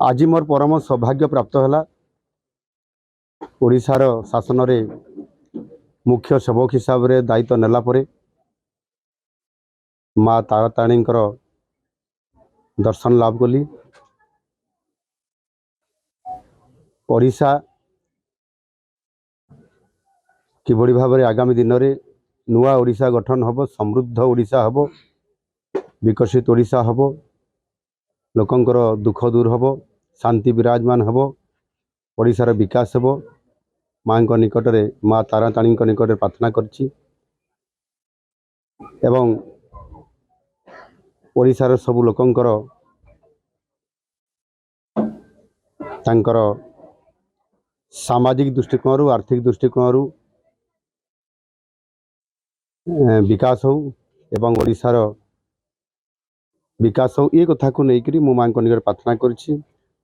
आज मोर परम सौभाग्य प्राप्त है ओडिशार शासन रे मुख्य सेवक हिसाब से दायित्व नेला परे माँ ताराताणी दर्शन लाभ कली। ओडिशा किभली भाव में आगामी दिन में नुआ ओडिशा गठन हम, समृद्ध ओडिशा हम, विकसित ओडिशा हम, लोकंकर दुख दूर हम, शांति विराजमान हम, ओडिशार विकास हम। माँ निकट में माँ ताराताणी निकट में प्रार्थना करछि एवं ओडिशार सब लोकंकर तांकर सामाजिक दृष्टिकोण आर्थिक दृष्टिकोण विकास हो एवं ओडिशार विकास हो ये कथा को लेकर मु माँ निकट प्रार्थना करछि।